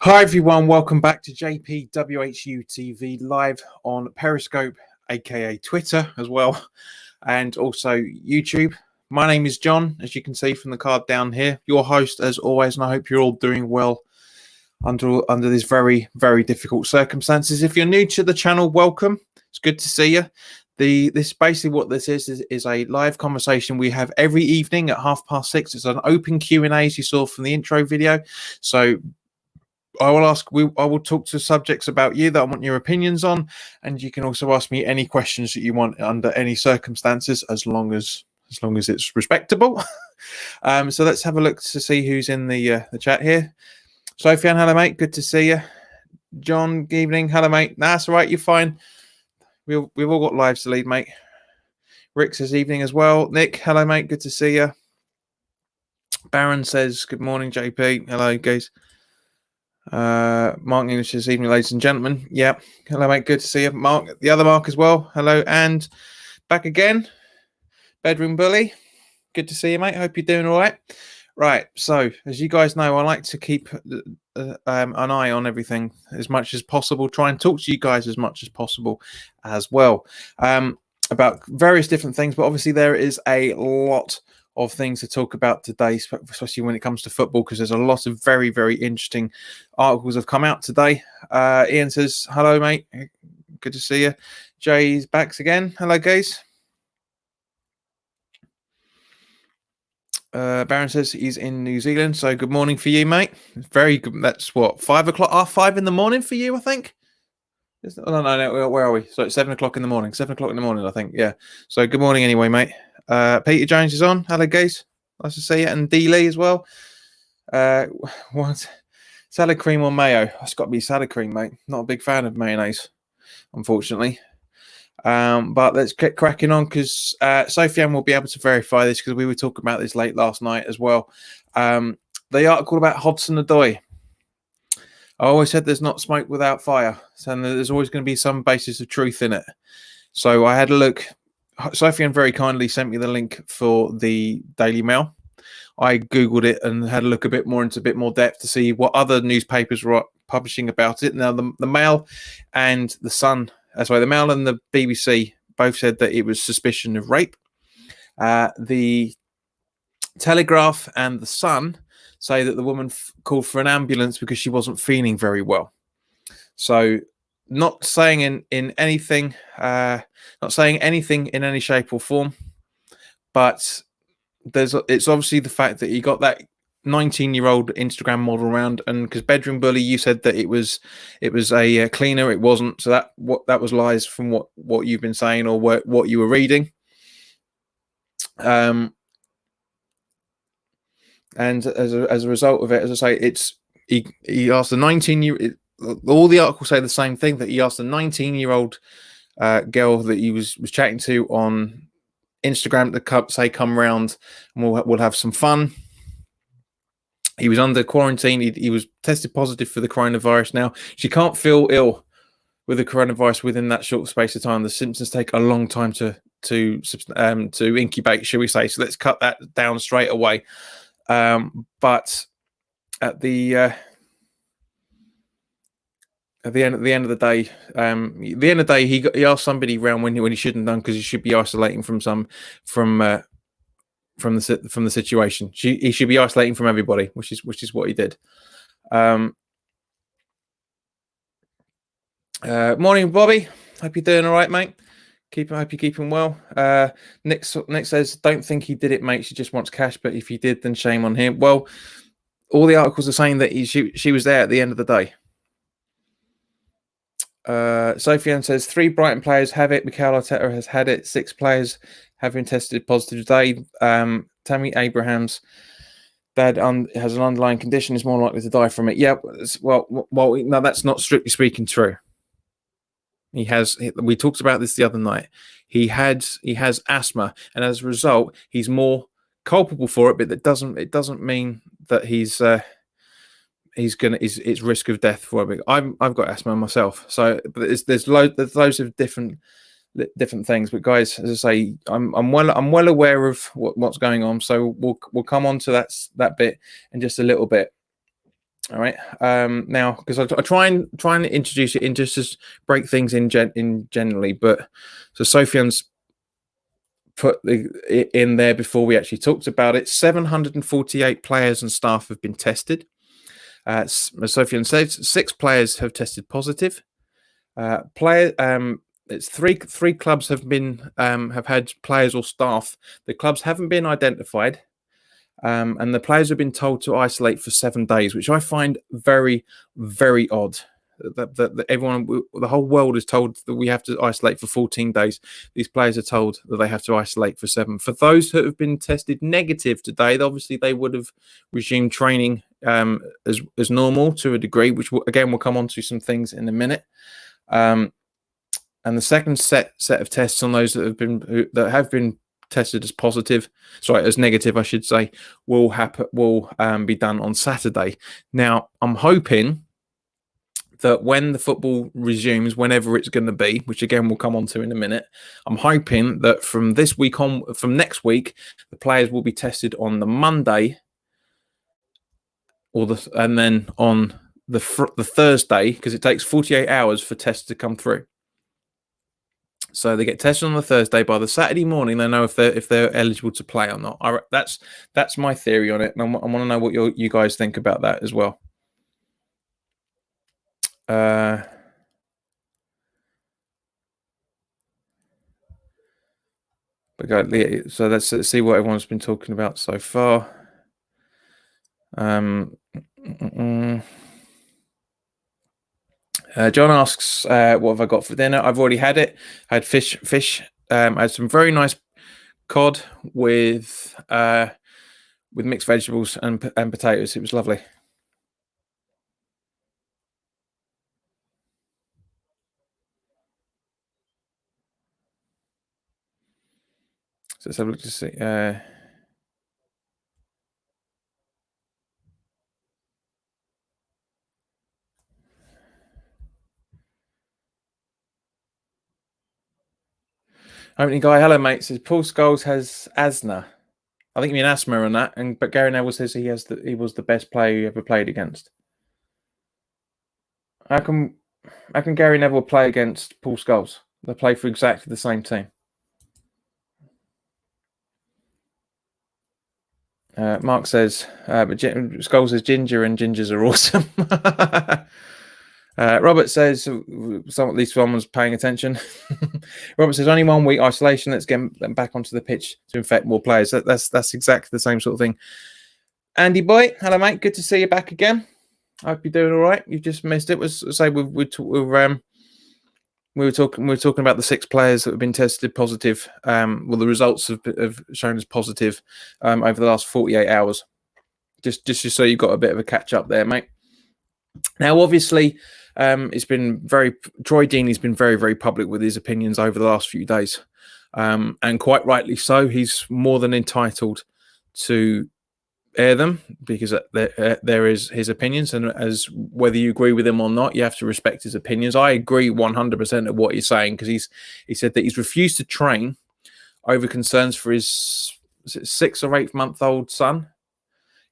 Hi everyone, welcome back to WHU TV live on Periscope, aka Twitter as well, and also YouTube. My name is John, as you can see from the card down here, your host as always, and I hope you're all doing well under these very, very difficult circumstances. If you're new to the channel, welcome. It's good to see you. This basically what this is a live conversation we have every evening at 6:30. It's an open Q&A, as you saw from the intro video. So I will talk to subjects about you that I want your opinions on, and you can also ask me any questions that you want under any circumstances, as long as it's respectable. So let's have a look to see who's in the chat here. Sofian, hello mate, good to see you. John, good evening, hello mate. Nah, that's all right, you're fine. We've all got lives to lead, mate. Rick says evening as well. Nick, hello mate, good to see you. Baron says good morning, JP. Hello guys. Mark English this evening, ladies and gentlemen. Yeah, hello mate, good to see you. Mark, the other Mark as well. Hello, and back again. Bedroom Bully, good to see you, mate. Hope you're doing all right. Right, so as you guys know, I like to keep an eye on everything as much as possible. Try and talk to you guys as much as possible as well about various different things. But obviously, there is a lot of things to talk about today, especially when it comes to football, because there's a lot of very, very interesting articles have come out today. Ian says, hello, mate. Good to see you. Jay's back again. Hello, guys. Baron says he's in New Zealand, so good morning for you, mate. Very good. That's what, 5 o'clock, 5 in the morning for you, I think. No, where are we? So it's 7 o'clock in the morning. 7 o'clock in the morning, I think. Yeah. So good morning anyway, mate. Peter Jones is on. Hello, guys. Nice to see you. And D Lee as well. What? Salad cream or mayo? It's got to be salad cream, mate. Not a big fan of mayonnaise, unfortunately. But let's get cracking on, because Sofian will be able to verify this, because we were talking about this late last night as well. The article about Hudson-Odoi. I always said there's not smoke without fire, and there's always going to be some basis of truth in it. So I had a look. Sofian very kindly sent me the link for the Daily Mail. I Googled it and had a look into a bit more depth to see what other newspapers were publishing about it. Now, the Mail and the Sun, the Mail and the BBC both said that it was suspicion of rape. The Telegraph and the Sun say that the woman called for an ambulance because she wasn't feeling very well. So, not saying anything in any shape or form, but it's obviously the fact that he got that 19-year-old Instagram model around, and because Bedroom Bully, you said that it was a cleaner, it wasn't. So that was lies from what you've been saying or what you were reading. And as a result of it, as I say, he asked the 19-year. All the articles say the same thing, that he asked a 19-year-old girl that he was chatting to on Instagram to come round and we'll have some fun. He was under quarantine. He was tested positive for the coronavirus. Now, she can't feel ill with the coronavirus within that short space of time. The symptoms take a long time to incubate, shall we say. So let's cut that down straight away. But at the end of the day, he asked somebody around when he shouldn't have done, because he should be isolating from the situation. He should be isolating from everybody, which is what he did. Morning, Bobby. Hope you're doing all right, mate. Hope you're keeping well. Nick says, don't think he did it, mate. She just wants cash, but if he did, then shame on him. Well, all the articles are saying that she was there at the end of the day. Sofian says 3 Brighton players have it. Mikel Arteta has had it. 6 players have been tested positive today. Tammy Abraham's dad has an underlying condition, is more likely to die from it. Yeah, well, no, that's not strictly speaking true. We talked about this the other night. He has asthma, and as a result, he's more culpable for it. But it doesn't mean that it's risk of death for him. I've got asthma myself, so but there's loads of different things. But guys, as I say, I'm well aware of what's going on. So we'll come on to that bit in just a little bit. All right. Now, because I try and introduce it in just to break things in generally, but so Sofian's put in there before we actually talked about it. 748 players and staff have been tested. As Sofian said, 6 players have tested positive. It's three clubs have had players or staff. The clubs haven't been identified. And the players have been told to isolate for 7 days, which I find very, very odd. That everyone, the whole world is told that we have to isolate for 14 days. These players are told that they have to isolate for 7. For those who have been tested negative today, obviously they would have resumed training as normal to a degree, which again we'll come on to some things in a minute. And the second set of tests on those that have been tested as as negative, I should say, will be done on Saturday. Now, I'm hoping that when the football resumes, whenever it's going to be, which again we'll come on to in a minute, I'm hoping that from next week, the players will be tested on the Monday, and then on the Thursday, because it takes 48 hours for tests to come through. So they get tested on the Thursday. By the Saturday morning, they know if they're eligible to play or not. That's my theory on it, and I want to know what you guys think about that as well. So let's see what everyone's been talking about so far. John asks, what have I got for dinner? I've already had it. I had fish. I had some very nice cod with mixed vegetables and potatoes. It was lovely. So let's have a look to see. Opening guy, hello mate. Says Paul Scholes has asthma. I think you mean asthma on that. But Gary Neville says he was the best player he ever played against. How can Gary Neville play against Paul Scholes? They play for exactly the same team. Mark says, but Scholes says ginger and gingers are awesome. Robert says, at least someone's paying attention. Robert says, only 1 week isolation. Let's get them back onto the pitch to infect more players. That's exactly the same sort of thing. Andy boy, hello mate. Good to see you back again. I hope you're doing all right. You just missed it. We were talking about the 6 players that have been tested positive. The results have shown as positive over the last 48 hours. Just so you've got a bit of a catch up there, mate. Now, obviously, it's been Troy Deeney's been very, very public with his opinions over the last few days, and quite rightly so. He's more than entitled to air them because there is his opinions, and as whether you agree with him or not, you have to respect his opinions. I agree 100% of what he's saying because he said that he's refused to train over concerns for his 6 or 8 month old son.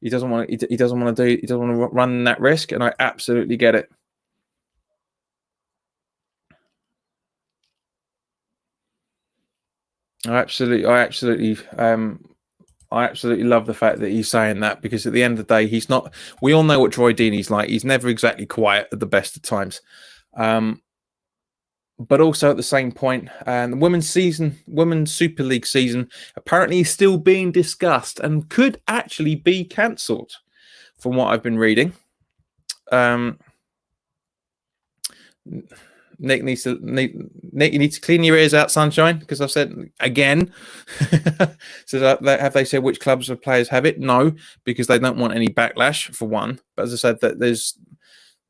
He doesn't want to run that risk, and I absolutely get it. I absolutely love the fact that he's saying that because at the end of the day, he's not. We all know what Troy Deeney's like. He's never exactly quiet at the best of times. But also at the same point, the women's Super League season apparently is still being discussed and could actually be cancelled, from what I've been reading. Nick, you need to clean your ears out, sunshine, because I've said again. So have they said which clubs or players have it? No, because they don't want any backlash for one. But as I said, that there's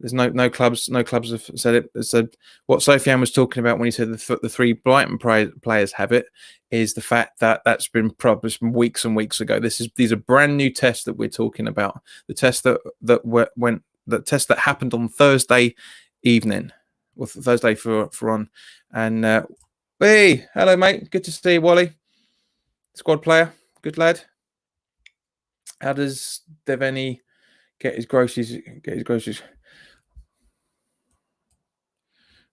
no clubs have said it. So what Sofian was talking about when he said the 3 Brighton players have it is the fact that that's been published from weeks and weeks ago. These are brand new tests that we're talking about. The test that happened on Thursday evening. Or Thursday for on, and hey, hello mate, good to see you, Wally, squad player, good lad. How does Deveni Get his groceries. Get his groceries.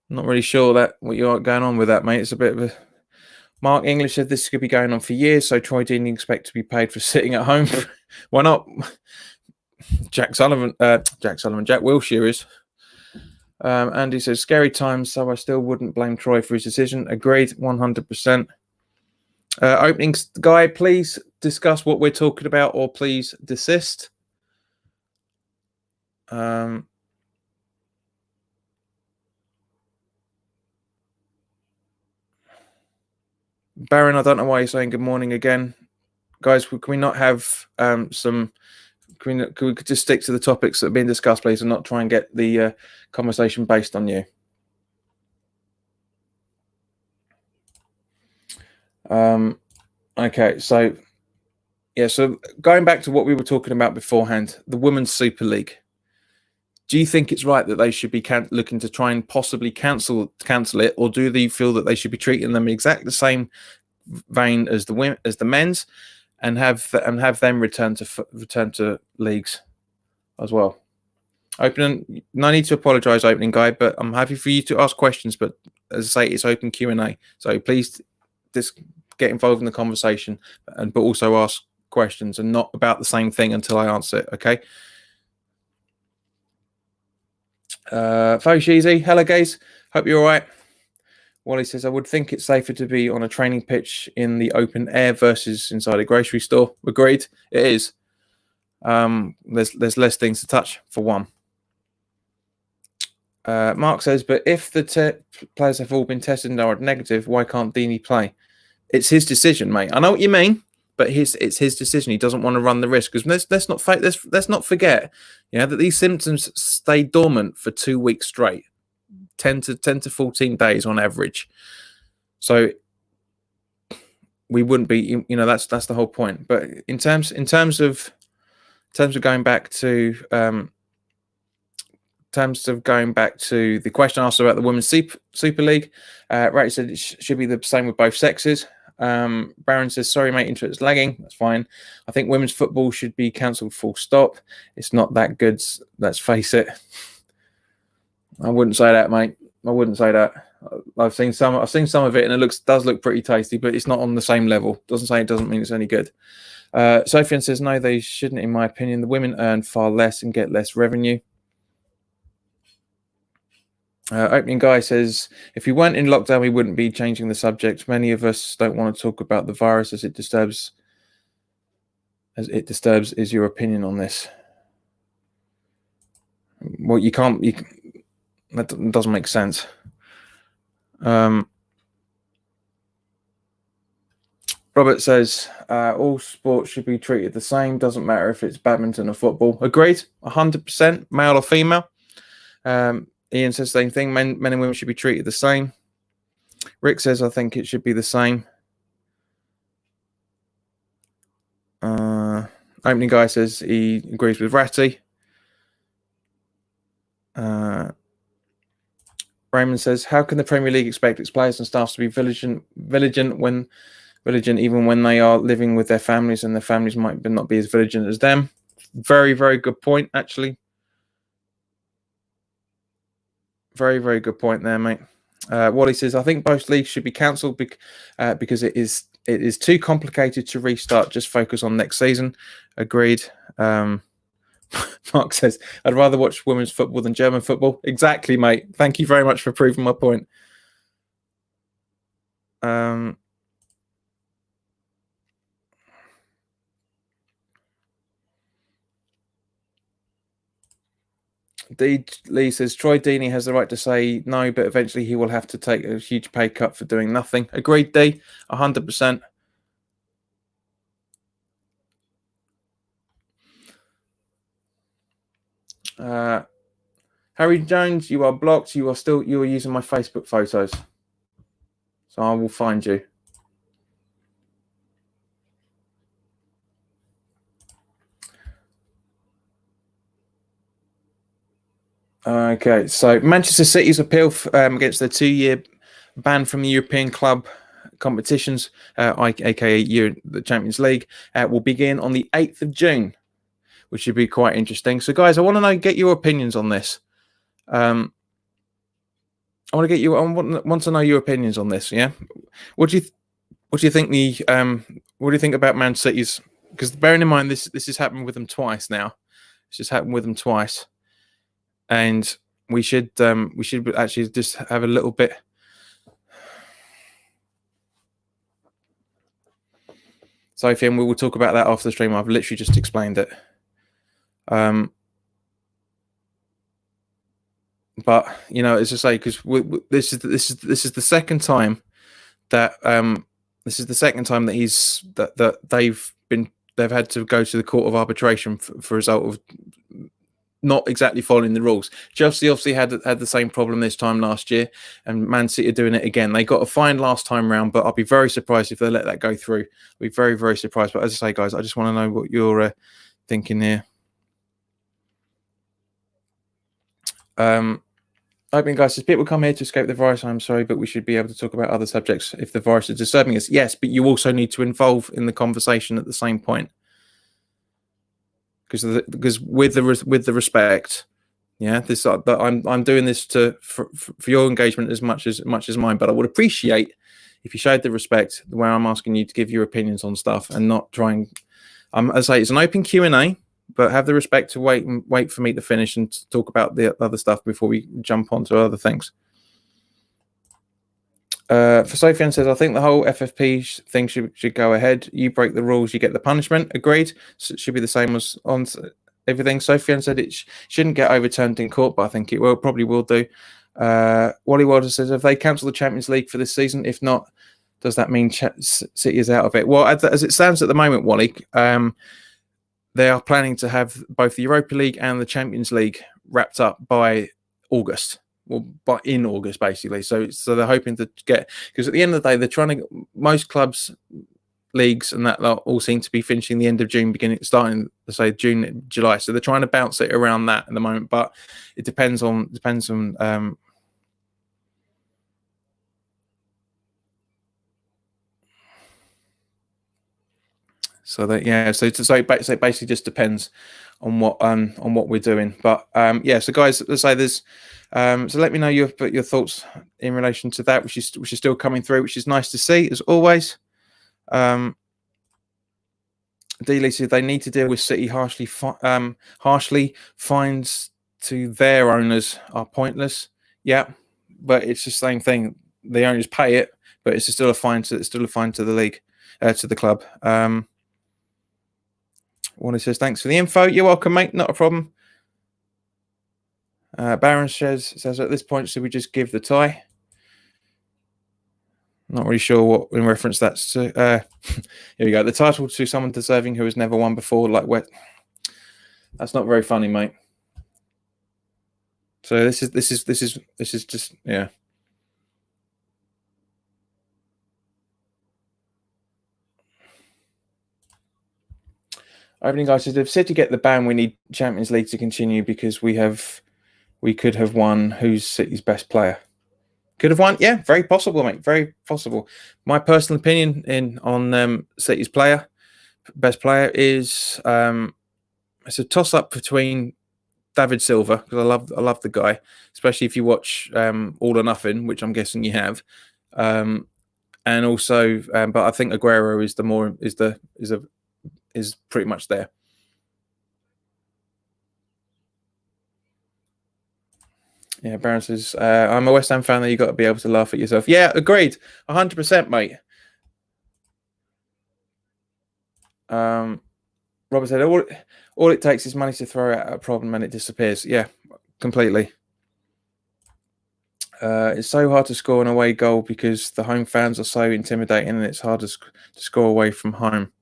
I'm not really sure what you're going on with that, mate. It's a bit of a. Mark English said this could be going on for years, so Troy Deeney expect to be paid for sitting at home. Why not? Jack Wilshere is. Andy says scary times, so I still wouldn't blame Troy for his decision. Agreed, 100%. Opening guy, please discuss what we're talking about, or please desist. Baron, I don't know why you're saying good morning again, guys. Can we not have some? Can we just stick to the topics that are being discussed, please, and not try and get the conversation based on you? Okay, so going back to what we were talking about beforehand, the Women's Super League. Do you think it's right that they should be looking to try and possibly cancel it, or do they feel that they should be treating them exactly the same vein as the men's, and have them return to leagues as well? Opening, no need to apologise, opening guy, but I'm happy for you to ask questions. But as I say, it's open Q&A, so please just get involved in the conversation, but also ask questions and not about the same thing until I answer it. Okay. Foshizi, hello guys, hope you're all right. Wally says, I would think it's safer to be on a training pitch in the open air versus inside a grocery store. Agreed, it is. There's less things to touch, for one. Mark says, but if the players have all been tested and are negative, why can't Deeney play? It's his decision, mate. I know what you mean, but it's his decision. He doesn't want to run the risk, because let's not forget, that these symptoms stay dormant for 2 weeks straight, 10 to 14 days on average. So we wouldn't be, that's the whole point. But in terms of going back to the question asked about the Women's Super League, Ray said it should be the same with both sexes. Baron says, sorry mate, internet's lagging. That's fine. I think women's football should be cancelled, full stop. It's not that good, let's face it. I wouldn't say that, mate. I wouldn't say that. I've seen some of it, and it does look pretty tasty, but it's not on the same level. Doesn't mean it's any good. Sofian says, no, they shouldn't, in my opinion. The women earn far less and get less revenue. Opening guy says, if we weren't in lockdown, we wouldn't be changing the subject. Many of us don't want to talk about the virus as it disturbs. Is your opinion on this? Well, that doesn't make sense. Robert says, all sports should be treated the same. Doesn't matter if it's badminton or football. Agreed, 100%, male or female. Ian says the same thing. Men and women should be treated the same. Rick says, I think it should be the same. Opening guy says he agrees with Ratty. Raymond says, how can the Premier League expect its players and staff to be vigilant even when they are living with their families, and their families might not be as vigilant as them? Very, very good point, actually. Very, very good point there, mate. Wally says, I think both leagues should be cancelled because it is too complicated to restart. Just focus on next season. Agreed. Mark says, I'd rather watch women's football than German football. Exactly, mate. Thank you very much for proving my point. D. Lee says, Troy Deeney has the right to say no, but eventually he will have to take a huge pay cut for doing nothing. Agreed, D. 100%. Harry Jones, you are blocked. You are using my Facebook photos, so I will find you. Okay, so Manchester City's appeal against their 2-year ban from the European club competitions, aka the Champions League, will begin on the 8th of June. which should be quite interesting. So, guys, I want to get your opinions on this. I want to know your opinions on this. Yeah, what do you think what do you think about Man City's? Because bearing in mind this has happened with them twice now. It's just happened with them twice, and we should actually just have a little bit. Sophie, and we will talk about that after the stream. I've literally just explained it. But as I say, because this is the second time that they've had to go to the court of arbitration for a result of not exactly following the rules. Chelsea obviously had the same problem this time last year, and Man City are doing it again. They got a fine last time round, but I'll be very surprised if they let that go through. I'll be very, very surprised. But as I say, guys, I just want to know what you're thinking here. Opening, guys, says people come here to escape the virus. I'm sorry, but we should be able to talk about other subjects if the virus is disturbing us. Yes, but you also need to involve in the conversation at the same point. Because with the respect, yeah, this I'm doing this for your engagement as much as mine. But I would appreciate if you showed the respect where I'm asking you to give your opinions on stuff and not trying. As I say, it's an open Q&A, but have the respect to wait for me to finish and to talk about the other stuff before we jump on to other things. For Sofian says, I think the whole FFP thing should go ahead. You break the rules, you get the punishment. Agreed. So it should be the same as on everything. Sofian said it shouldn't get overturned in court, but I think it probably will do. Wally Wilder says, have they cancelled the Champions League for this season? If not, does that mean City is out of it? Well, as it stands at the moment, Wally, they are planning to have both the Europa League and the Champions League wrapped up by August. Well, but in August, basically. So they're hoping to get, because at the end of the day, they're trying to, most clubs, leagues, and that all seem to be finishing the end of June, starting, let's say, June, July. So they're trying to bounce it around that at the moment, but it depends on. So it basically just depends on what we're doing. But so guys, let's say there's. So let me know your thoughts in relation to that, which is still coming through, which is nice to see as always. D-Lee said they need to deal with City harshly. Fines to their owners are pointless. Yeah, but it's the same thing. The owners pay it, but it's still a fine to the league, to the club. Warner says thanks for the info. You're welcome, mate. Not a problem. Baron says at this point, should we just give the tie? Not really sure what in reference that's to. Here we go. The title to someone deserving who has never won before. That's not very funny, mate. So this is just, yeah. Opening guy says if City get the ban, we need Champions League to continue because we could have won. Who's City's best player? Could have won, yeah, very possible, mate. Very possible. My personal opinion on City's best player is it's a toss up between David Silva, because I love the guy, especially if you watch All or Nothing, which I'm guessing you have, and also, but I think Aguero is pretty much there. Yeah, Baron says, I'm a West Ham fan, that you've got to be able to laugh at yourself. Yeah, agreed. 100%, mate. Robert said, all it takes is money to throw at a problem and it disappears. Yeah, completely. It's so hard to score an away goal because the home fans are so intimidating and it's hard to score away from home.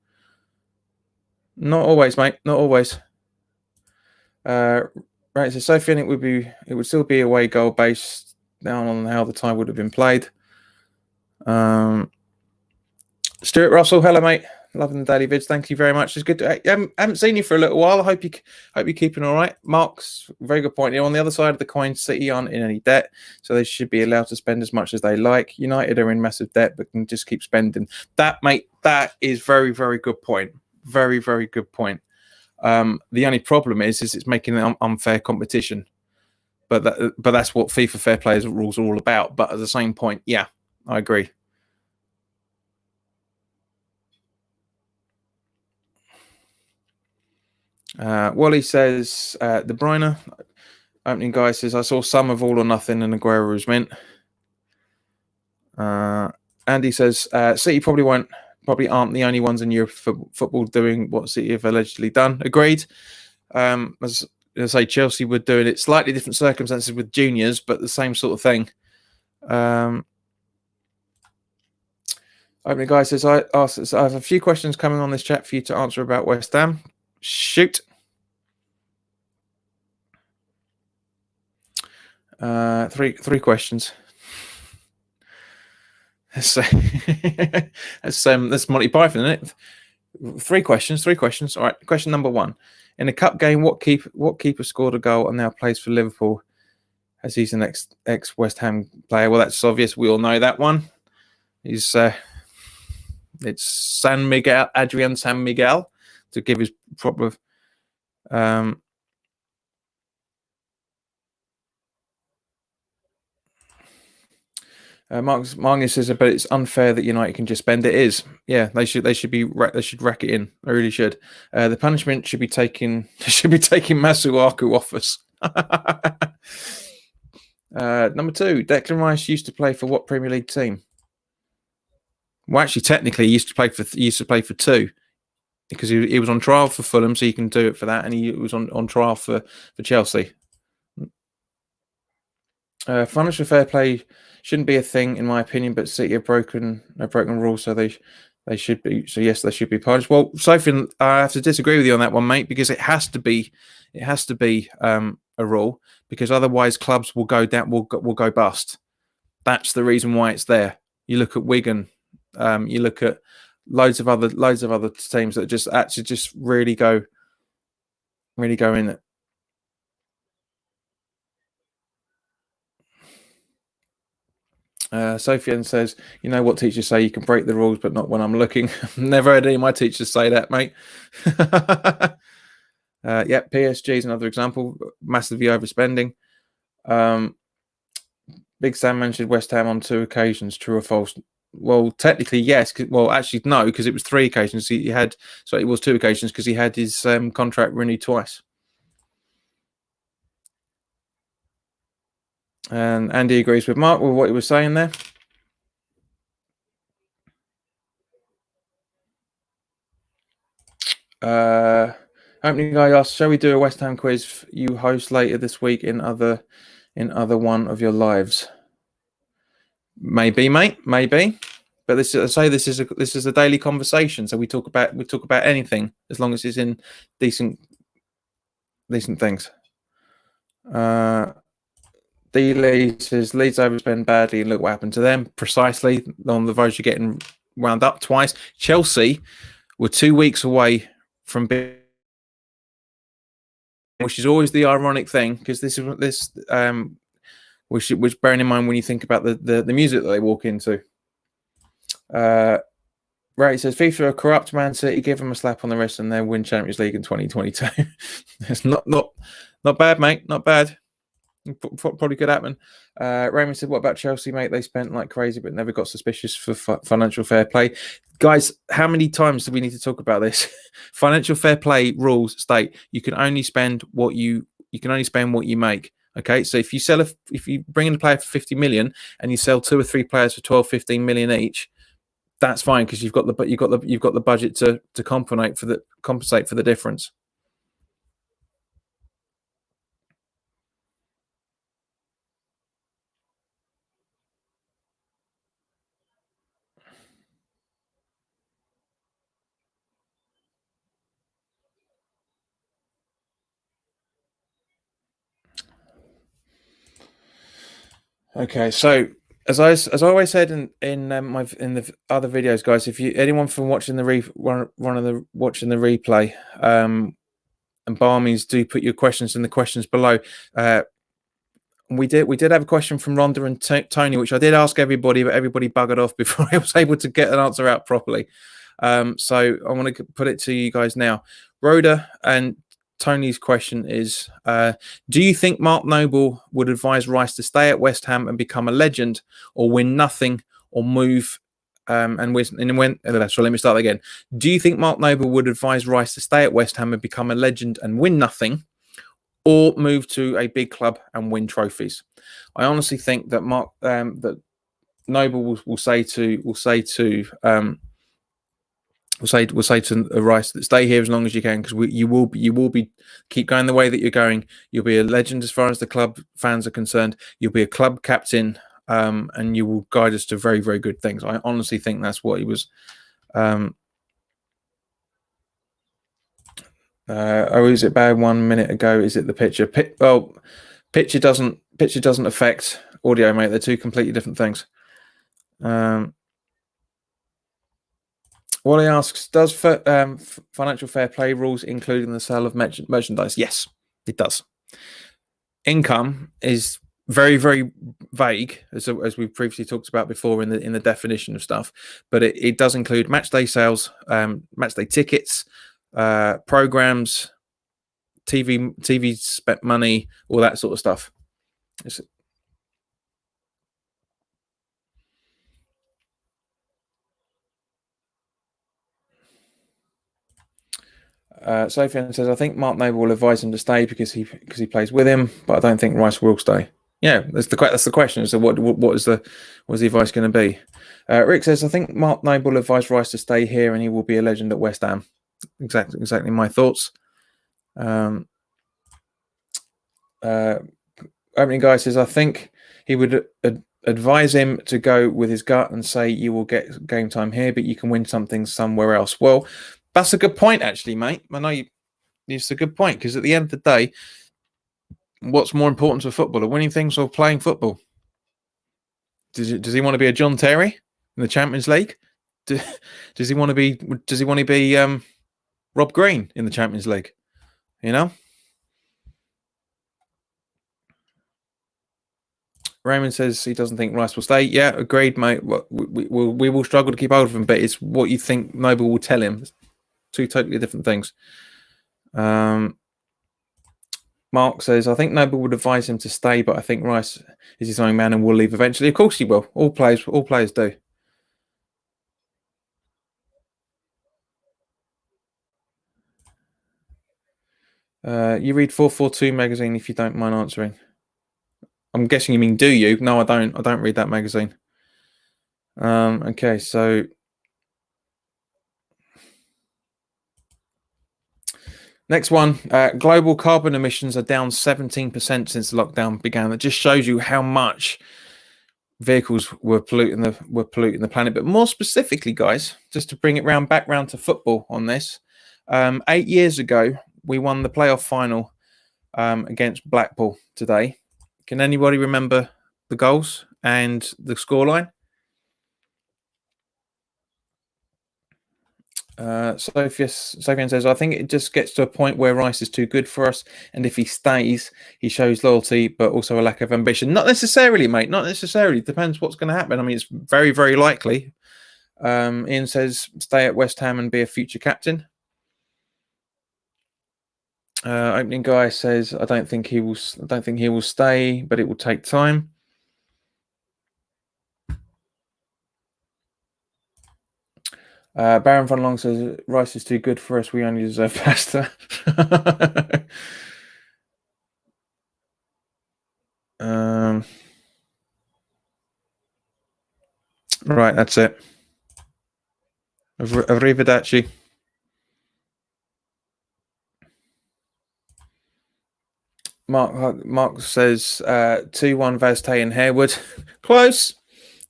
Not always, mate. Not always. Right, so Sophie, it would still be a away goal based down on how the tie would have been played. Stuart Russell, hello, mate. Loving the daily vids. Thank you very much. It's good. I haven't seen you for a little while. I hope you're keeping all right. Mark's very good point here. On the other side of the coin, City aren't in any debt, so they should be allowed to spend as much as they like. United are in massive debt, but can just keep spending. That, mate, that is very, very good point. Very, very good point. The only problem is it's making an unfair competition. But that's what FIFA Fair Play rules are all about. But at the same point, yeah, I agree. Wally says De Bruyne opening guy says I saw some of All or Nothing and Aguero was mint. Andy says City probably aren't the only ones in Europe for football doing what City have allegedly done. Agreed. As I say, Chelsea were doing it slightly different circumstances with juniors, but the same sort of thing. Opening guy says I have a few questions coming on this chat for you to answer about West Ham. Shoot. Three questions. That's Monty Python, isn't it? Three questions. All right. Question number one: in a cup game, what keeper scored a goal and now plays for Liverpool, as he's an ex West Ham player? Well, that's obvious. We all know that one. He's it's Adrian San Miguel, to give his proper. Magnus says, but it's unfair that United can just spend. It is, yeah. They should rack it in. They really should. The punishment should be taking Masuaku off us. Number two, Declan Rice used to play for what Premier League team? Well, actually, technically, he used to play for two, because he was on trial for Fulham, so you can do it for that, and he was on trial for Chelsea. Financial fair play shouldn't be a thing, in my opinion, but City have broken rules, so they should be. So yes, they should be punished. Well, Sophie, I have to disagree with you on that one, mate, because it has to be a rule, because otherwise clubs will go down, will go bust. That's the reason why it's there. You look at Wigan, you look at loads of other teams that just really go in it. Sophie says, you know what teachers say, you can break the rules, but not when I'm looking. Never heard any of my teachers say that, mate. Yeah, PSG is another example, massively overspending. Big Sam mentioned West Ham on 2 occasions, true or false? Well, technically, yes. Well, actually, no, because it was 3 occasions. It was 2 occasions, because he had his contract renewed twice. And Andy agrees with Mark with what he was saying there. Opening guy asks, shall we do a West Ham quiz you host later this week in other one of your lives? Maybe, mate. Maybe. But this is a daily conversation, so we talk about anything as long as it's in decent things. D-Lee says Leeds overspend badly and look what happened to them. Precisely, on the verge of getting wound up twice. Chelsea were 2 weeks away from being, which is always the ironic thing, because which bearing in mind when you think about the music that they walk into. Right, he says FIFA are corrupt, Man City, give them a slap on the wrist and they'll win Champions League in 2022. It's not bad, mate. Not bad. Probably could happen. Raymond said, what about Chelsea, mate? They spent like crazy but never got suspicious for financial fair play. Guys, how many times do we need to talk about this? Financial fair play rules state you can only spend what you make. Okay, so if you bring in a player for 50 million and you sell 2 or 3 players for 12, 15 million each, that's fine, because you've got the budget to compensate for the difference. Okay, so as I always said in the other videos, guys, if anyone from watching the replay, and Barmies, do put your questions in the questions below. We did have a question from Rhonda and Tony, which I did ask everybody, but everybody buggered off before I was able to get an answer out properly. So I want to put it to you guys now. Rhoda and Tony's question is, do you think Mark Noble would advise Rice to stay at West Ham and become a legend, or win nothing, or move so let me start again. Do you think Mark Noble would advise Rice to stay at West Ham and become a legend and win nothing, or move to a big club and win trophies? I honestly think that that Noble will say to Rice that stay here as long as you can, because you will be keep going the way that you're going. You'll be a legend as far as the club fans are concerned. You'll be a club captain, and you will guide us to very, very good things. I honestly think that's what he was. Is it bad 1 minute ago? Is it the picture? Picture doesn't affect audio, mate. They're two completely different things. Wally asks, does financial fair play rules including the sale of merchandise? Yes, it does. Income is very, very vague, as we've previously talked about before in the definition of stuff, but it does include match day sales, match day tickets, programs, TV spent money, all that sort of stuff. Sofian says, I think Mark Noble will advise him to stay because he plays with him, but I don't think Rice will stay. Yeah, that's the question. So what's the advice going to be? Rick says, I think Mark Noble will advise Rice to stay here and he will be a legend at West Ham. Exactly my thoughts. Opening guy says, I think he would advise him to go with his gut and say you will get game time here, but you can win something somewhere else. Well, that's a good point, actually, mate. I know it's a good point, because at the end of the day, what's more important to a footballer, winning things or playing football? Does he want to be a John Terry in the Champions League? Does he want to be Rob Green in the Champions League? You know. Raymond says he doesn't think Rice will stay. Yeah, agreed, mate. We will struggle to keep hold of him, but it's what you think Noble will tell him. Two totally different things. Mark says, I think Noble would advise him to stay, but I think Rice is his own man and will leave eventually. Of course he will. All players do. You read 442 magazine if you don't mind answering. I'm guessing you mean do you? No, I don't. I don't read that magazine. Okay, so next one. Global carbon emissions are down 17% since the lockdown began. That just shows you how much vehicles were polluting the planet. But more specifically, guys, just to bring it back round to football on this, 8 years ago we won the playoff final against Blackpool today. Can anybody remember the goals and the scoreline? Sofian says, I think it just gets to a point where Rice is too good for us, and if he stays, he shows loyalty, but also a lack of ambition. Not necessarily, mate. Not necessarily. Depends what's going to happen. I mean, it's very, very likely. Ian says, stay at West Ham and be a future captain. Opening guy says, I don't think he will stay, but it will take time. Baron von Long says, Rice is too good for us. We only deserve pasta. Right, that's it. Arrivederci. Mark says 2-1 Vazte and Harewood. Close.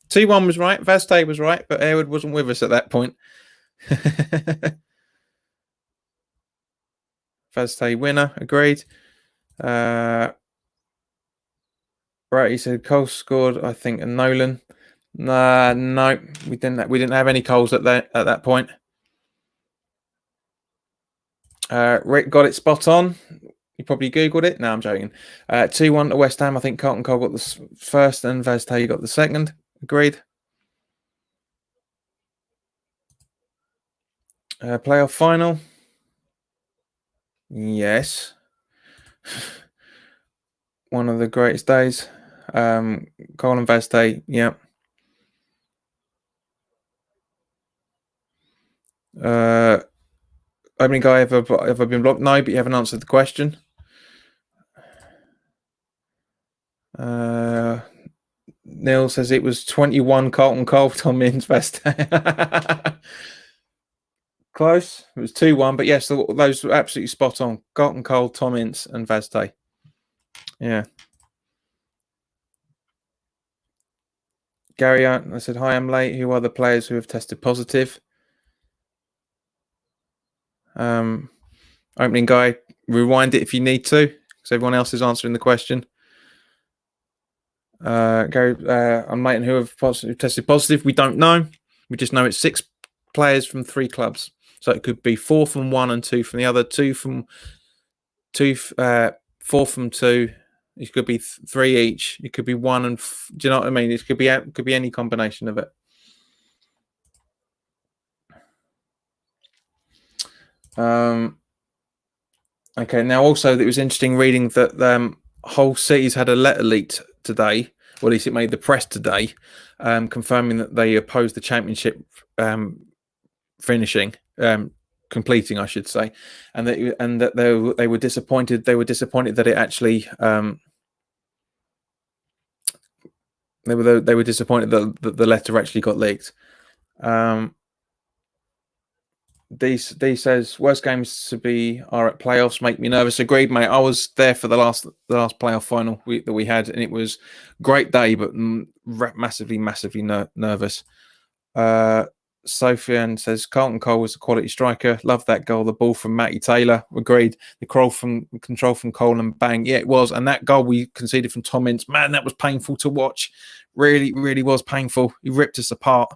2-1 was right. Vazte was right, but Harewood wasn't with us at that point. Vazte winner, agreed. Right, he said Cole scored, I think, and Nolan. No, we didn't have any Coles at that point. Rick got it spot on. You probably Googled it. No, I'm joking. 2-1 to West Ham. I think Carlton Cole got the first and Vazte got the second. Agreed. Playoff final. Yes. One of the greatest days. Colin Vazte, yeah. Opening guy ever been blocked? No, but you haven't answered the question. Neil says it was 21 Carlton Cole, Tom Means Vazte. Close. It was 2-1, but yes, those were absolutely spot on. Carlton Cole, Tom Ince, and Vazte. Yeah. Gary, I said, hi, I'm late. Who are the players who have tested positive? Opening guy, rewind it if you need to, because everyone else is answering the question. Gary, I'm late, and who have tested positive? We don't know. We just know it's 6 players from 3 clubs. So it could be 4 from one and 2 from the other, 4 from 2. It could be 3 each. It could be 1 and do you know what I mean? It could be any combination of it. Okay. Now, also, it was interesting reading that Hull City's had a letter leaked today, or at least it made the press today, confirming that they opposed the championship completing, I should say, and that they were disappointed. They were disappointed that it actually. They were disappointed that the letter actually got leaked. D says worst games to be are at playoffs make me nervous. Agreed, mate. I was there for the last playoff final that we had, and it was a great day, but massively nervous. Sofian says Carlton Cole was a quality striker. Love that goal. The ball from Matty Taylor. Agreed. The control from Cole and bang. Yeah, it was. And that goal we conceded from Tom Ince, man, that was painful to watch. Really, really was painful. He ripped us apart.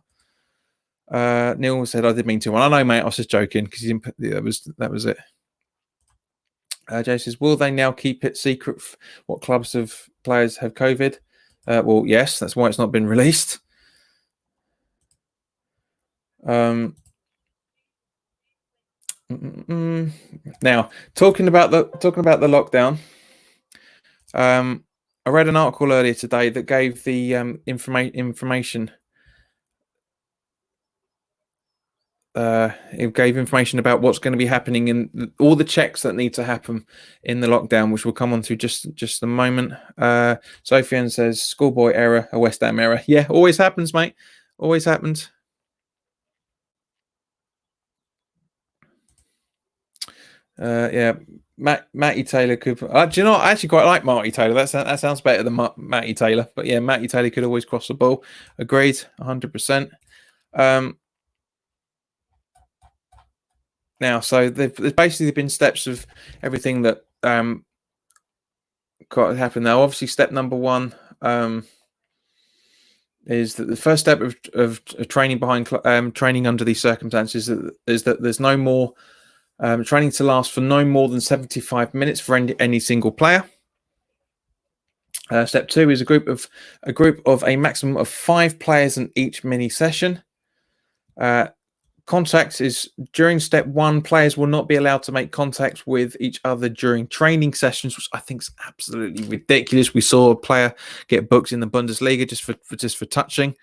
Neil said I did mean to. Well, I know, mate. I was just joking because that was it. Jay says, will they now keep it secret what clubs of players have COVID? Well, yes. That's why it's not been released. Now, talking about the lockdown, I read an article earlier today that gave the information. It gave information about what's going to be happening in all the checks that need to happen in the lockdown, which we'll come on to just a moment. Sofian says schoolboy error, a West Ham error. Yeah, always happens, mate. Always happens. Yeah, Matty Taylor could. Do you know? I actually quite like Matty Taylor. That sounds better than Matty Taylor. But yeah, Matty Taylor could always cross the ball. Agreed, 100%. Now, so there's basically been steps of everything that got to happen. Now, obviously, step number 1 is that the first step of training training under these circumstances is that there's no more training to last for no more than 75 minutes for any single player. Step 2 is a group of a maximum of 5 players in each mini session. Contacts is during step 1, players will not be allowed to make contacts with each other during training sessions, which I think is absolutely ridiculous. We saw a player get booked in the Bundesliga just for touching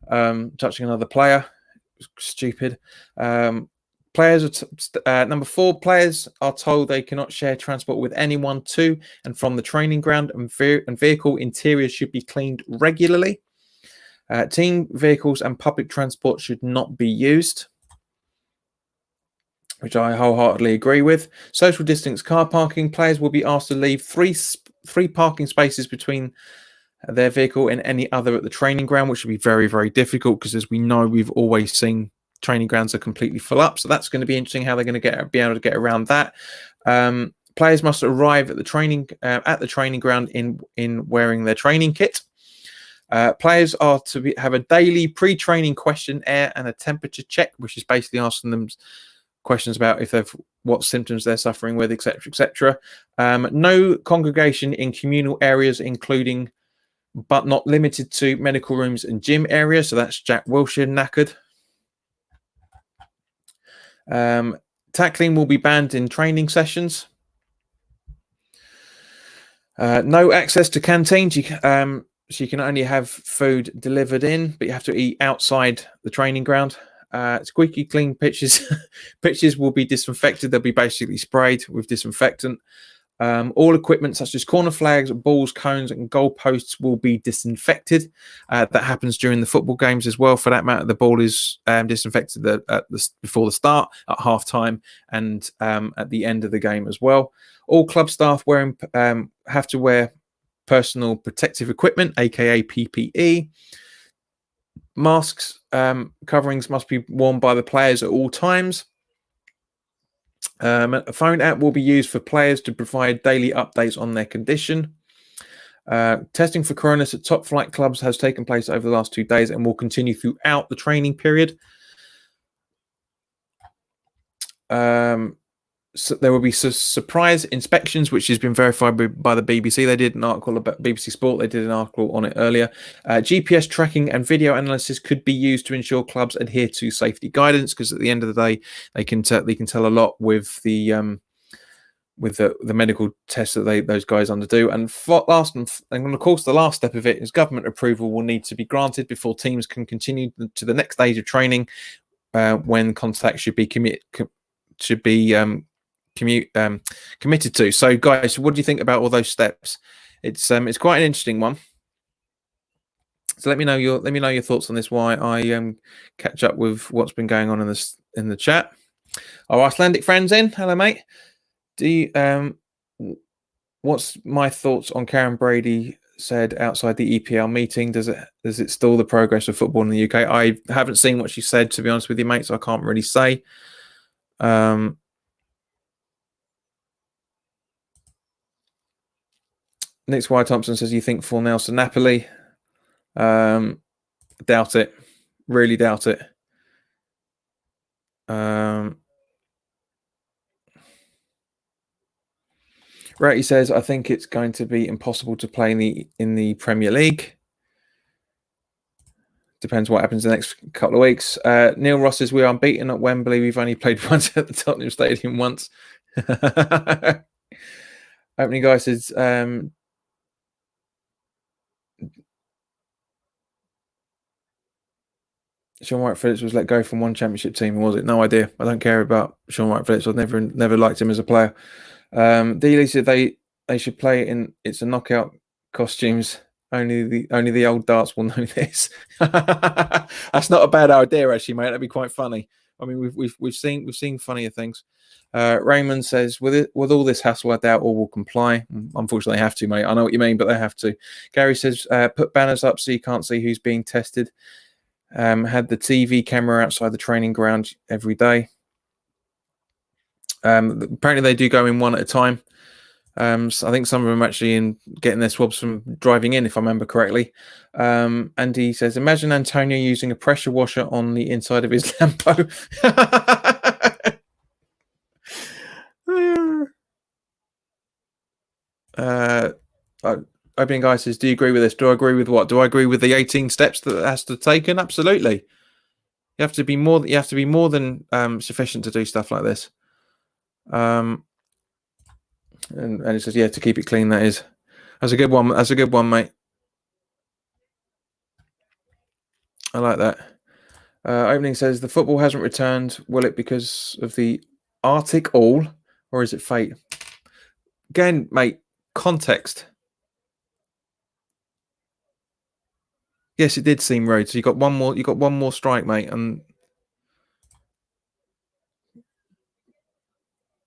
another player. Stupid. Players number 4, players are told they cannot share transport with anyone to and from the training ground, and vehicle interiors should be cleaned regularly. Team vehicles and public transport should not be used, which I wholeheartedly agree with. Social distance car parking. Players will be asked to leave three parking spaces between their vehicle and any other at the training ground, which would be very, very difficult because, as we know, we've always seen training grounds are completely full up. So that's going to be interesting how they're going to be able to get around that. Players must arrive at the training ground in wearing their training kit. Players are to have a daily pre-training questionnaire and a temperature check, which is basically asking them questions about what symptoms they're suffering with, etc., etc. No congregation in communal areas, including but not limited to medical rooms and gym areas. So that's Jack Wilshere knackered. Tackling will be banned in training sessions. No access to canteens. So you can only have food delivered in, but you have to eat outside the training ground. Squeaky clean pitches. Pitches will be disinfected. They'll be basically sprayed with disinfectant. All equipment such as corner flags, balls, cones, and goal posts will be disinfected. That happens during the football games as well. For that matter, the ball is disinfected before the start, at half time, and at the end of the game as well. All club staff have to wear personal protective equipment, aka PPE. Masks, coverings must be worn by the players at all times. A phone app will be used for players to provide daily updates on their condition. Testing for coronavirus at top flight clubs has taken place over the last 2 days and will continue throughout the training period. So there will be surprise inspections, which has been verified by the BBC. They did an article about BBC Sport. They did an article on it earlier. GPS tracking and video analysis could be used to ensure clubs adhere to safety guidance, because at the end of the day, they can tell a lot with the medical tests that those guys underdo. And of course, the last step of it is government approval will need to be granted before teams can continue to the next stage of training, when contact should be committed to. So, guys, what do you think about all those steps? It's quite an interesting one. So let me know your thoughts on this. Why I catch up with what's been going on in the chat. Our Icelandic friends in. Hello, mate. What's my thoughts on Karen Brady said outside the EPL meeting? Does it stall the progress of football in the UK? I haven't seen what she said, to be honest with you, mate, so I can't really say. Nick Y. Thompson says, you think 4-0 to Napoli? Doubt it. Really doubt it. Ratty says, I think it's going to be impossible to play in the Premier League. Depends what happens in the next couple of weeks. Neil Ross says, we're unbeaten at Wembley. We've only played once at the Tottenham Stadium once. Opening guy says, Sean Wright-Phillips was let go from one championship team, was it? No idea. I don't care about Sean Wright-Phillips. I've never liked him as a player. Dealey said they should play in it's a knockout costumes. Only the old darts will know this. That's not a bad idea, actually, mate. That'd be quite funny. I mean, we've seen funnier things. Raymond says, with all this hassle, I doubt all will comply. Unfortunately, they have to, mate. I know what you mean, but they have to. Gary says, put banners up so you can't see who's being tested. Had the TV camera outside the training ground every day. Apparently they do go in one at a time. So I think some of them are actually getting their swabs from driving in, if I remember correctly. And he says, imagine Antonio using a pressure washer on the inside of his Lambo. Opening guy says, do you agree with this? Do I agree with what? Do I agree with the 18 steps that has to be taken? Absolutely. You have to be more than sufficient to do stuff like this. And it says, yeah, to keep it clean. That's a good one. That's a good one, mate. I like that. Opening says, the football hasn't returned. Will it because of the Arctic All, or is it fate? Again, mate, context. Yes, it did seem road. So you got one more strike, mate. And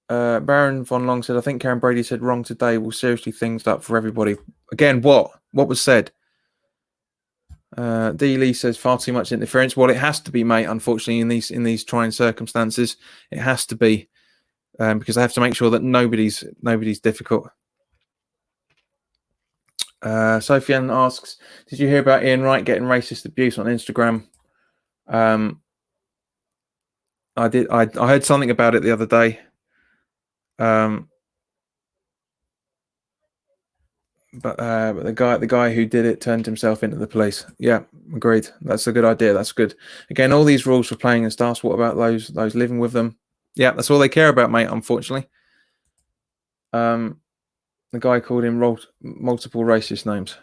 Baron von Long said, I think Karen Brady said wrong today. Will seriously things up for everybody. Again, what was said? D. Lee says far too much interference. Well, it has to be, mate. Unfortunately, in these trying circumstances, it has to be, because they have to make sure that nobody's difficult. Sofiane asks, did you hear about Ian Wright getting racist abuse on Instagram? I did. I heard something about it the other day. But the guy who did it turned himself into the police. Yeah, agreed. That's a good idea. That's good. Again, all these rules for playing in staffs. What about those living with them? Yeah, that's all they care about, mate. Unfortunately. The guy called him multiple racist names.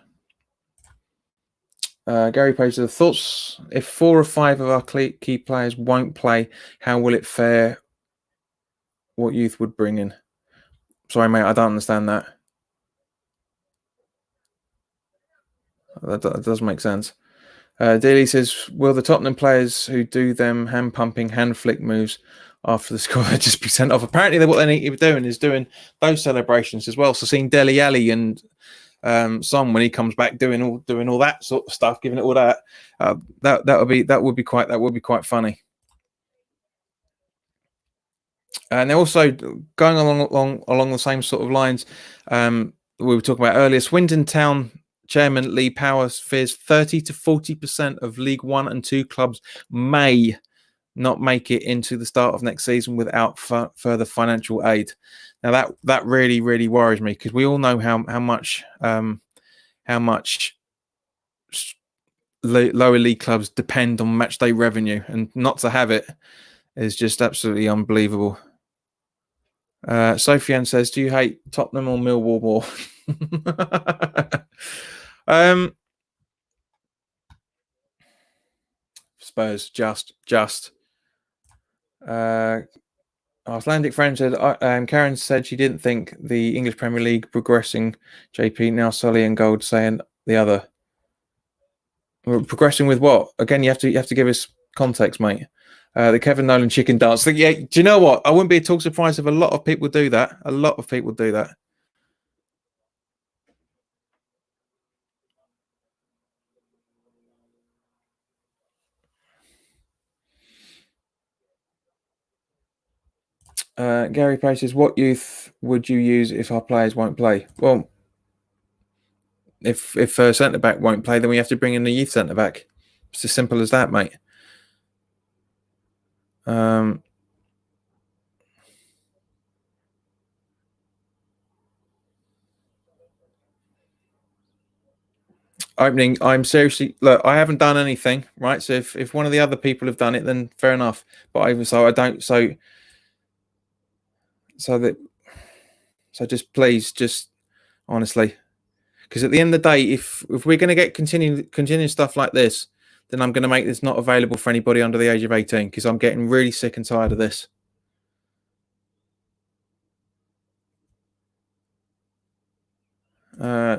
Gary Page, the thoughts: if 4 or 5 of our key players won't play, how will it fare? What youth would bring in? Sorry, mate, I don't understand that. That does make sense. Daly says, will the Tottenham players who do them hand-pumping, hand-flick moves after the score just be sent off? Apparently, what they need to be doing is doing those celebrations as well. So seeing Dele Alli and Son when he comes back doing all that sort of stuff, giving it all that, that would be quite funny. And they're also going along the same sort of lines we were talking about earlier. Swindon Town chairman Lee Powers fears 30 to 40% of League One and Two clubs may not make it into the start of next season without further financial aid. Now that really worries me, because we all know how much lower league clubs depend on match day revenue, and not to have it is just absolutely unbelievable. Sofiane says, do you hate Tottenham or Millwall more? Spurs, just. Icelandic friend said, Karen said she didn't think the English Premier League progressing. JP, now Solly and Gold saying the other. Progressing with what? Again, you have to give us context, mate. The Kevin Nolan chicken dance. Yeah, do you know what? I wouldn't be at all surprised if a lot of people do that. A lot of people do that. Gary Page says, what youth would you use if our players won't play? Well, if a centre back won't play, then we have to bring in the youth centre back. It's as simple as that, mate. Opening, I'm seriously, look, I haven't done anything, right? So if one of the other people have done it, then fair enough. But just please, just honestly, because at the end of the day, if we're going to get continuing stuff like this, then I'm going to make this not available for anybody under the age of 18, because I'm getting really sick and tired of this.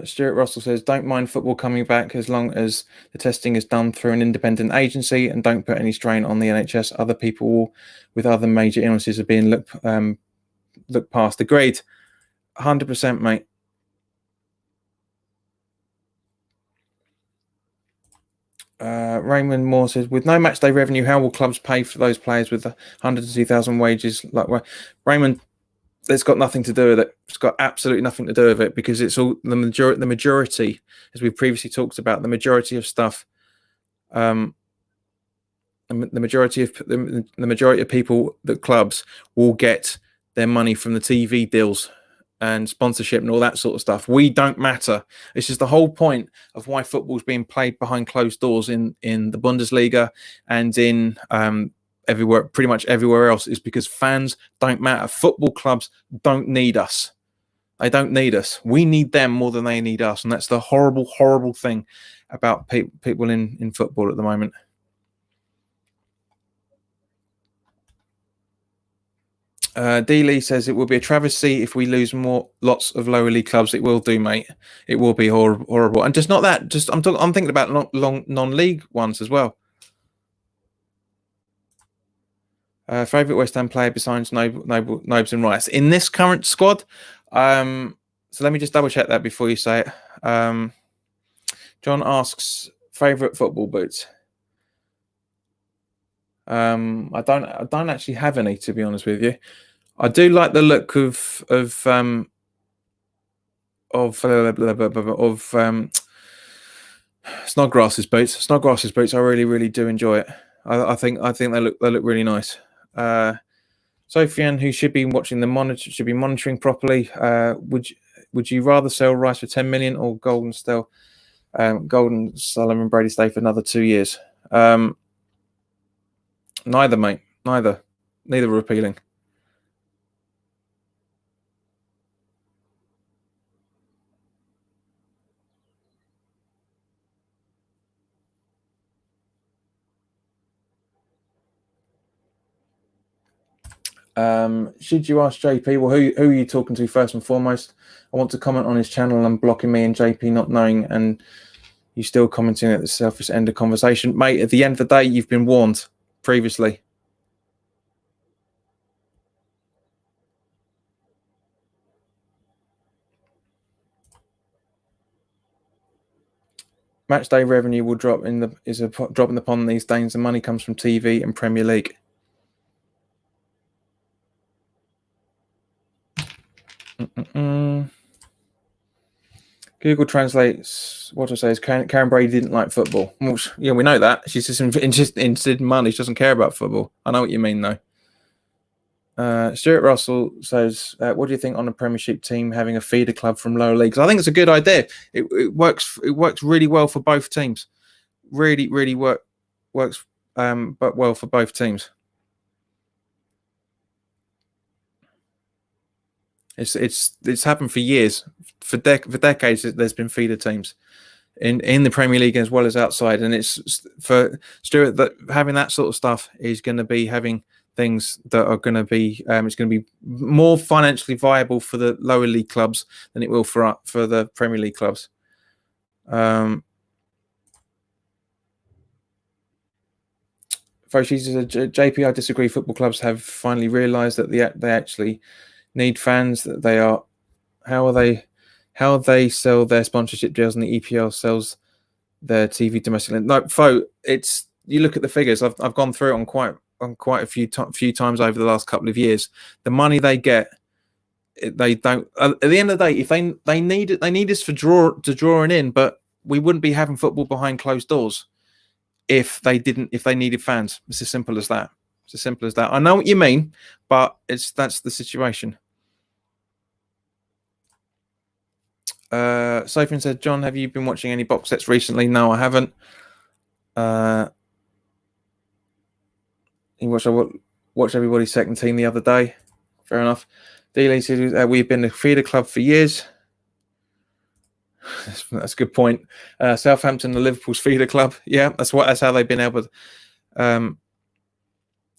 Stuart Russell says, don't mind football coming back as long as the testing is done through an independent agency, and don't put any strain on the NHS. Other people with other major illnesses are being looked past. Agreed. 100%, mate. Raymond Moore says, with no match day revenue, how will clubs pay for those players with 102,000 wages? Like, Raymond, it's got nothing to do with it. It's got absolutely nothing to do with it, because it's all the majority, as we previously talked about, the majority of stuff. The majority of people, that clubs will get their money from the TV deals and sponsorship and all that sort of stuff. We don't matter. This is the whole point of why football's being played behind closed doors in the Bundesliga and in everywhere, pretty much everywhere else, is because fans don't matter. Football clubs don't need us. They don't need us. We need them more than they need us, and that's the horrible thing about people in football at the moment. D. Lee says, it will be a travesty if we lose lots of lower league clubs. It will do, mate. It will be horrible. And just not that. Just I'm thinking about non-league ones as well. Favorite West Ham player besides Nobes and Rice in this current squad. So let me just double check that before you say it. John asks, favorite football boots. I don't actually have any, to be honest with you. I do like the look of Snodgrass's boots. Snodgrass's boots. I really do enjoy it. I think they look really nice. Sofiane, who should be monitoring properly. Would you rather sell Rice for 10 million or Golden Sullivan Brady stay for another 2 years? Neither, mate. Neither are appealing. Should you ask JP? Well, who are you talking to first and foremost? I want to comment on his channel and blocking me and JP not knowing, and you still commenting at the selfish end of conversation, mate. At the end of the day, you've been warned previously. Match day revenue will drop is a drop in the pond these days. The money comes from TV and Premier League. Google translates what I say is Karen Brady didn't like football. Well, yeah, we know that. She's just interested in money. She doesn't care about football. I know what you mean, though. Stuart Russell says, what do you think on a Premiership team having a feeder club from lower leagues? I think it's a good idea. It works really well for both teams. Really works but well for both teams. It's happened for years. For decades there's been feeder teams in the Premier League as well as outside, and it's for Stuart that having that sort of stuff is going to be having things that are going to be it's going to be more financially viable for the lower league clubs than it will for the Premier League clubs. JP, I disagree. Football clubs have finally realised that they actually need fans. That they are how they sell their sponsorship deals, and the EPL sells their TV domestically. No, Fo, it's you look at the figures. I've gone through it on quite a few times over the last couple of years. The money they get, they don't. At the end of the day, if they need us for drawing in, but we wouldn't be having football behind closed doors if they needed fans. It's as simple as that. It's as simple as that. I know what you mean, but that's the situation. Sophie said, John, have you been watching any box sets recently? No, I haven't. You watched everybody's second team the other day. Fair enough. D-Lee said, we've been a feeder club for years. That's a good point. Southampton, the Liverpool's feeder club. Yeah, that's how they've been able to.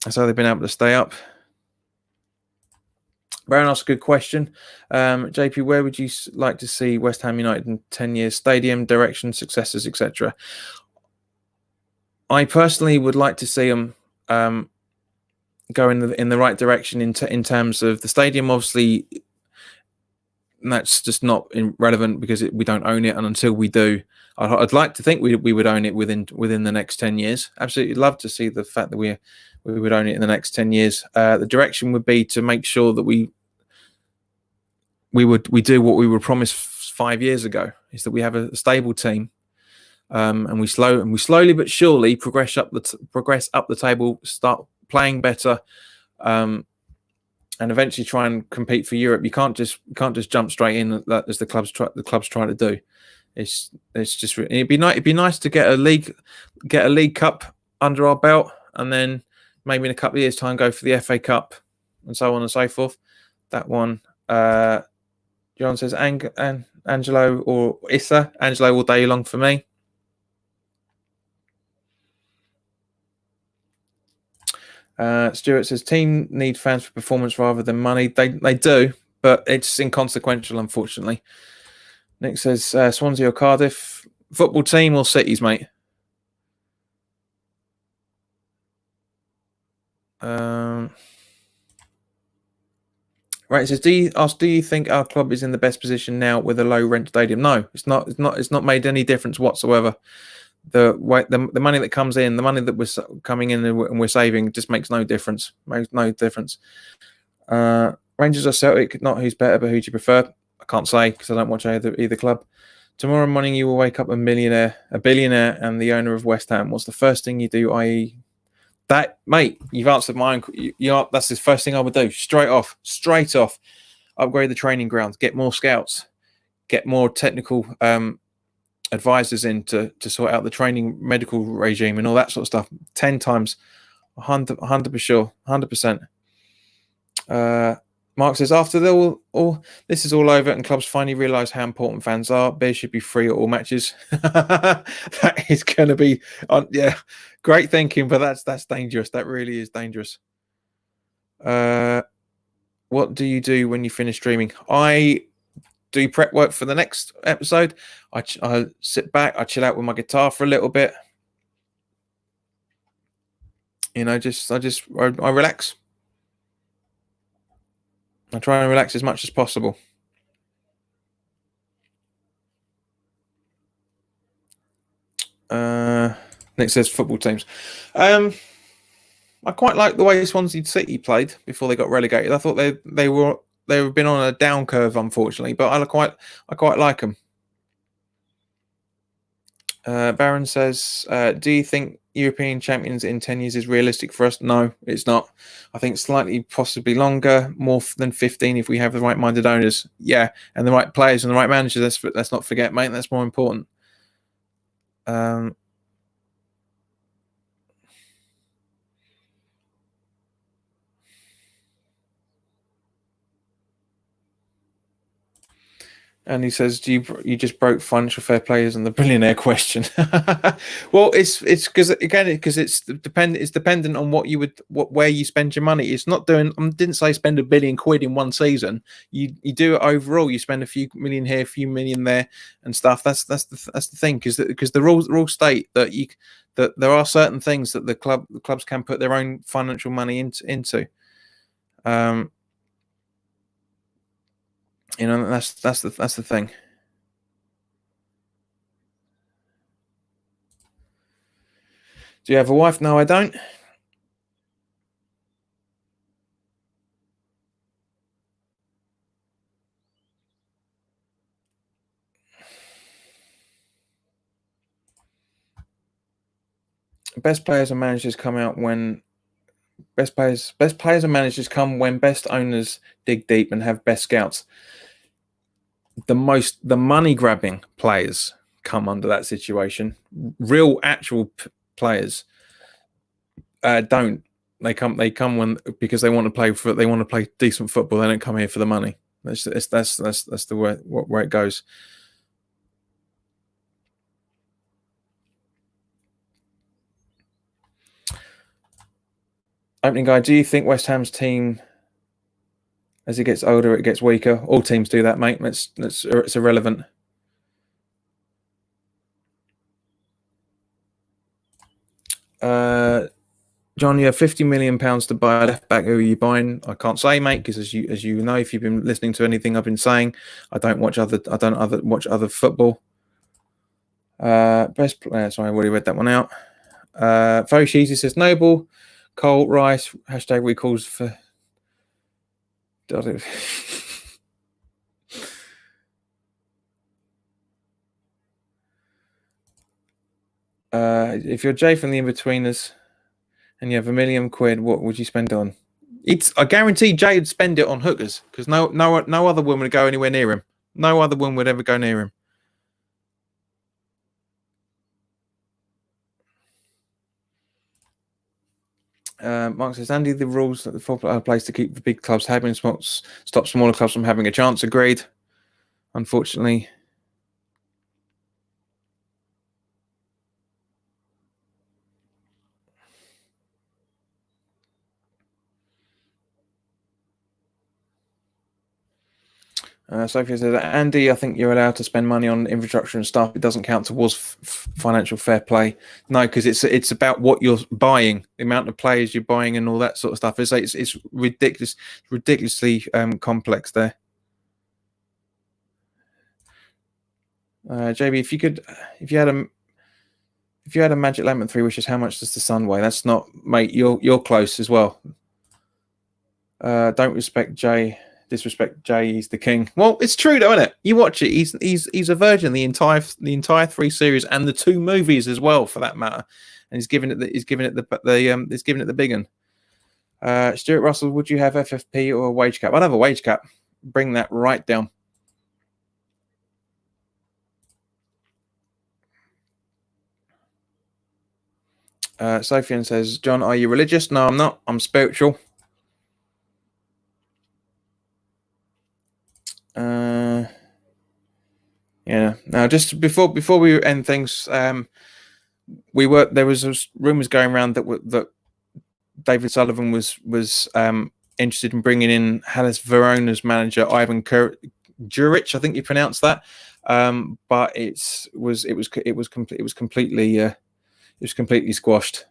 That's how they've been able to stay up. Baron asked a good question. JP, where would you like to see West Ham United in 10 years? Stadium, direction, successors, etc. I personally would like to see them go in the right direction in terms of the stadium. Obviously, that's just not relevant because we don't own it, and until we do, I'd like to think we would own it within the next 10 years. Absolutely love to see the fact that we would own it in the next 10 years. The direction would be to make sure that we do what we were promised 5 years ago, is that we have a stable team, and we slowly but surely progress up the table, start playing better, and eventually try and compete for Europe. You can't just jump straight in as the clubs try to do. It's just it'd be nice to get a league cup under our belt, and then maybe in a couple of years' time go for the FA Cup and so on and so forth. That one. John says Angelo or Issa. Angelo all day long for me. Stuart says team need fans for performance rather than money. They do, but it's inconsequential, unfortunately. Nick says Swansea or Cardiff. Football team or Cities, mate? Right, it says, do you think our club is in the best position now with a low rent stadium? No, it's not. It's not made any difference whatsoever. The money that comes in, the money that we're coming in and we're saving, just makes no difference. Makes no difference. Rangers or Celtic, not who's better, but who do you prefer? I can't say because I don't watch either club. Tomorrow morning you will wake up a billionaire, and the owner of West Ham. What's the first thing you do? I.e., that, mate, you've answered mine. That's the first thing I would do. Straight off. Upgrade the training grounds. Get more scouts. Get more technical advisors in to sort out the training medical regime and all that sort of stuff. 10 times. 100 for sure. 100%. Mark says, after all this is all over and clubs finally realise how important fans are, beer should be free at all matches. That is going to be, great thinking, but that's dangerous. That really is dangerous. What do you do when you finish streaming? I do prep work for the next episode. I sit back, I chill out with my guitar for a little bit. You know, I relax. I try and relax as much as possible. Nick says football teams. I quite like the way Swansea City played before they got relegated. I thought they've been on a down curve, unfortunately, but I quite like them. Baron says, do you think European champions in 10 years is realistic for us? No, it's not. I think slightly, possibly longer, more than 15 if we have the right-minded owners. Yeah, and the right players and the right managers. Let's not forget, mate. That's more important. And he says, "Do you just broke financial fair players and the billionaire question?" Well, it's because it's dependent on where you spend your money. It's not doing. I didn't say spend £1 billion in one season. You do it overall. You spend a few million here, a few million there, and stuff. That's the thing because the rules state that that there are certain things that the clubs can put their own financial money into. You know, that's the thing. Do you have a wife? No, I don't. Best players and managers come out when best players and managers come when best owners dig deep and have best scouts. The money grabbing players come under that situation. Real actual players don't. They come when because they want to play decent football. They don't come here for the money. That's the way where it goes. Opening guy, do you think West Ham's team, as it gets older, it gets weaker? All teams do that, mate. It's irrelevant. John, you have £50 million to buy a left back. Who are you buying? I can't say, mate, because as you know, if you've been listening to anything I've been saying, I don't watch other football. Best player. Sorry, I already read that one out. Very cheesy says Noble, Cole, Rice. Hashtag recalls for. If you're Jay from the In-Betweeners and you have £1 million, what would you spend on? I guarantee Jay would spend it on hookers because no other woman would go anywhere near him. No other woman would ever go near him. Mark says, Andy, the rules that the football place to keep the big clubs having stop smaller clubs from having a chance. Agreed. Unfortunately. Sophia says, Andy, I think you're allowed to spend money on infrastructure and stuff. It doesn't count towards financial fair play. No, because it's about what you're buying, the amount of players you're buying, and all that sort of stuff. It's ridiculously complex there. JB, if you had a magic lamp and 3 wishes, how much does the sun weigh? That's not, mate. You're close as well. Don't disrespect Jay. He's the king. Well, it's true though, isn't it? You watch it. He's a virgin the entire 3 series and the 2 movies as well, for that matter. And he's giving it the big one. Stuart Russell, would you have FFP or a wage cap? I'd have a wage cap. Bring that right down. Sophian says, John, are you religious? No, I'm not. I'm spiritual. Yeah. Now, just before we end things, there was rumors going around that David Sullivan was interested in bringing in Hellas Verona's manager Ivan Juric, I think you pronounce that, but it was completely squashed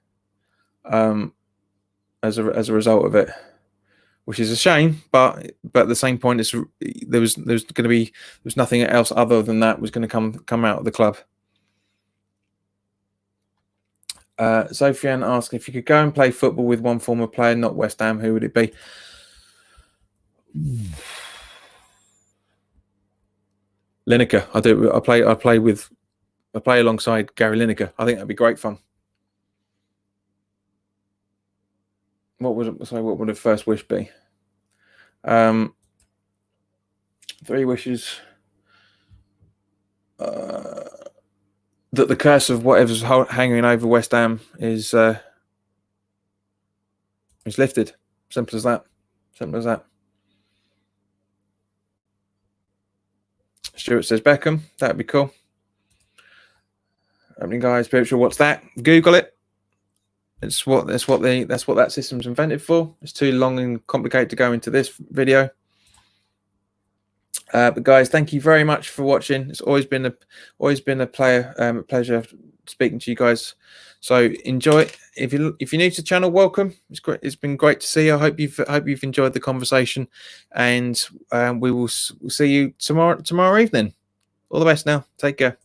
as a result of it, which is a shame. But at the same point, there was nothing else other than that was going to come out of the club. Sofiane asking, if you could go and play football with one former player, not West Ham, who would it be? Lineker. I play alongside Gary Lineker. I think that'd be great fun. What would a first wish be? 3 wishes. That the curse of whatever's hanging over West Ham is lifted. Simple as that. Stuart says Beckham. That'd be cool. Opening guy spiritual. What's that? Google it. That's what that system's invented for. It's too long and complicated to go into this video. But guys, thank you very much for watching. It's always been a pleasure speaking to you guys. So enjoy. If you're new to the channel, welcome. It's been great to see you. I hope you've enjoyed the conversation, and we will see you tomorrow evening. All the best now. Take care.